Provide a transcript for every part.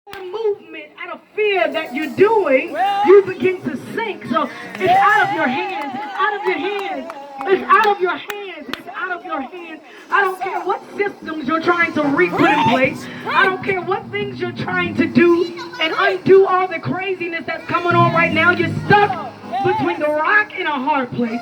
movement, out of fear that you're doing, you begin to sink. So it's out of your hands. It's out of your hands. It's out of your hands. It's out of your hands. I don't care what systems you're trying to re-put in place. I don't care what things you're trying to do and undo all the craziness that's coming on right now. You're stuck between the rock and a hard place.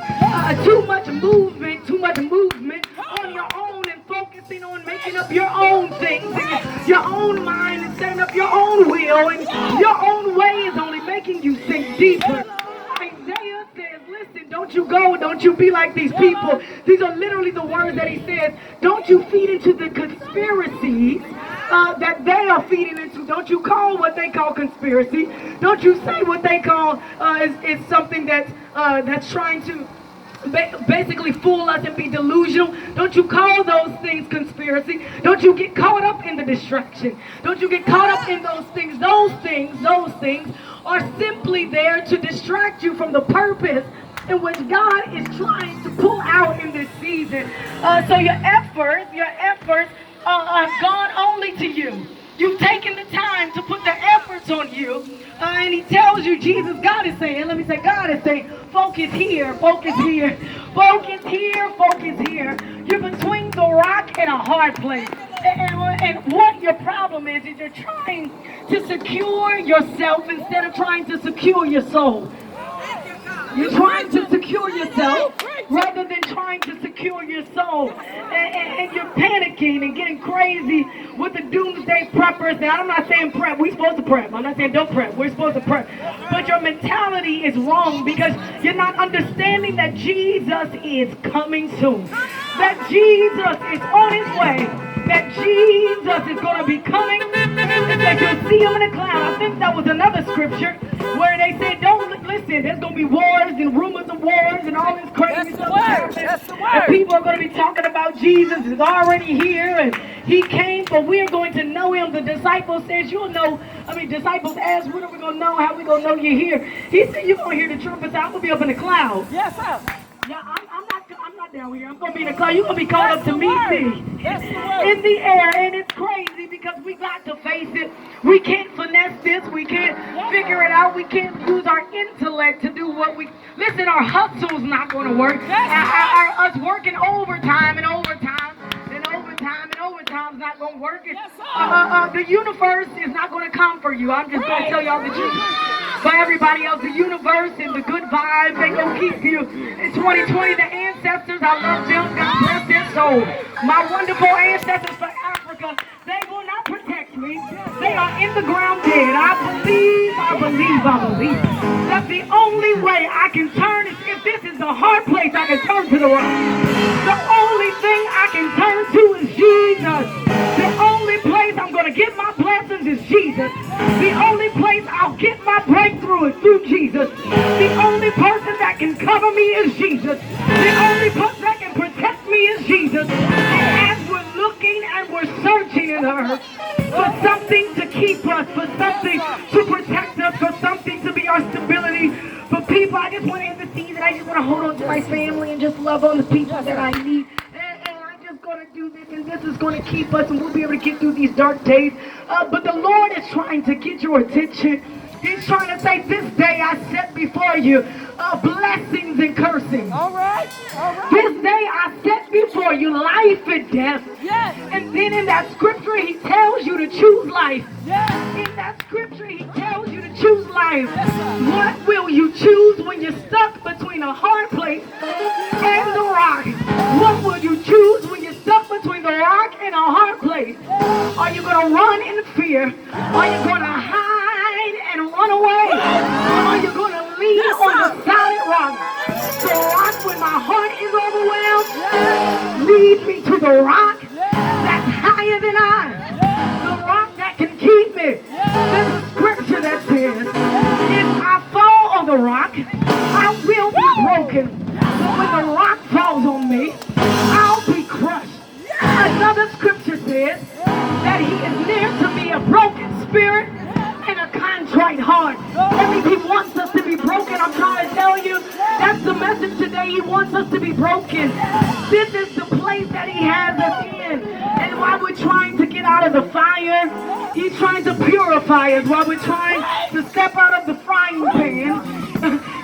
Too much movement on your own and focusing on making up your own things, and your own mind, and setting up your own will, and your own way is only making you sink deeper. Isaiah says, listen, don't you go, don't you be like these people. These are literally the words that he says. Don't you feed into the conspiracies that they are feeding into. Don't you call what they call conspiracy. Don't you say what they call is something that's trying to basically fool us and be delusional. Don't you call those things conspiracy. Don't you get caught up in the distraction. Don't you get caught up in those things. Those things are simply there to distract you from the purpose in which God is trying to pull out in this season. So your efforts have gone only to you. You've taken the time to put the efforts on you. And he tells you, God is saying, focus here, focus here, focus here, focus here. You're between the rock and a hard place. And what your problem is you're trying to secure yourself instead of trying to secure your soul. You're trying to secure yourself rather than trying to secure your soul. And you're panicking and getting crazy with the doomsday preppers. Now, I'm not saying prep. We're supposed to prep. I'm not saying don't prep. We're supposed to prep. But your mentality is wrong because you're not understanding that Jesus is coming soon. That Jesus is on his way. That Jesus is going to be coming. That you'll see him in a cloud. I think that was another scripture where they said, don't listen, there's going to be wars and rumors of wars and all this crazy stuff. That's the word. And people are going to be talking about Jesus is already here and he came, but we're going to know him. The disciples says, disciples asked, when are we going to know? How are we going to know you're here? He said, you're going to hear the trumpet sound. I'm going to be up in the cloud. Yes, sir. Yeah, I'm not down here. I'm going to be in the cloud. You're going to be called up to meet me in the air. And it's crazy because we got to face it. We can't finesse this. We can't figure it out. We can't use our intellect to do what we... Listen, our hustle's not going to work. Us working overtime's not going to work. The universe is not going to come for you. I'm just going to tell y'all the truth. For everybody else, the universe and the good vibes, they going to keep you. In 2020, the ancestors, I love them. God bless their soul. My wonderful ancestors for Africa, they will not protect me. They are in the ground dead. I believe that the only way I can turn is if this is the hard place, I can turn to the rock. The only thing I can turn to is Jesus. The only place I'm going to get my blessings is Jesus. The only place I'll get my breakthrough is through Jesus. The only person that can cover me is Jesus. The only person that can protect me is Jesus. And as we're looking and we're searching in the earth for something to keep us, for something to protect us, for something to be our stability, for people, I just want to end the season. I just want to hold on to my family and just love on the people that I need. Going to do this and this is going to keep us and we'll be able to get through these dark days, but the Lord is trying to get your attention. He's trying to say, this day I set before you blessings and cursing. All right. This day I set before you life and death. Yes. And then in that scripture he tells you to choose life. Yes. In that scripture he tells you to choose life. Yes, what will you choose when you're stuck between a hard place and the rock? What will you choose when you're stuck between the rock and a hard place? Are you going to run in fear? Are you going to hide and run away? Or are you going to lean on the solid rock? The rock when my heart is overwhelmed, lead me to the rock that's higher than I. The rock that can keep me. There's a scripture that says, if I fall on the rock, I will be broken. But when the rock falls on me, I'll be crushed. Another scripture says that he is near to be a broken spirit and a contrite heart. That means he wants us to be broken. I'm trying to tell you, that's the message today. He wants us to be broken. This is the place that he has us in. And while we're trying to get out of the fire. He's trying to purify us while we're trying to step out of the frying pan.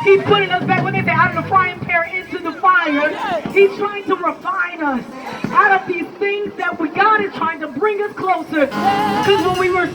He's putting us back, when they say out of the frying pan into the fire. He's trying to refine us out of these things that God is trying to bring us closer. Because when we were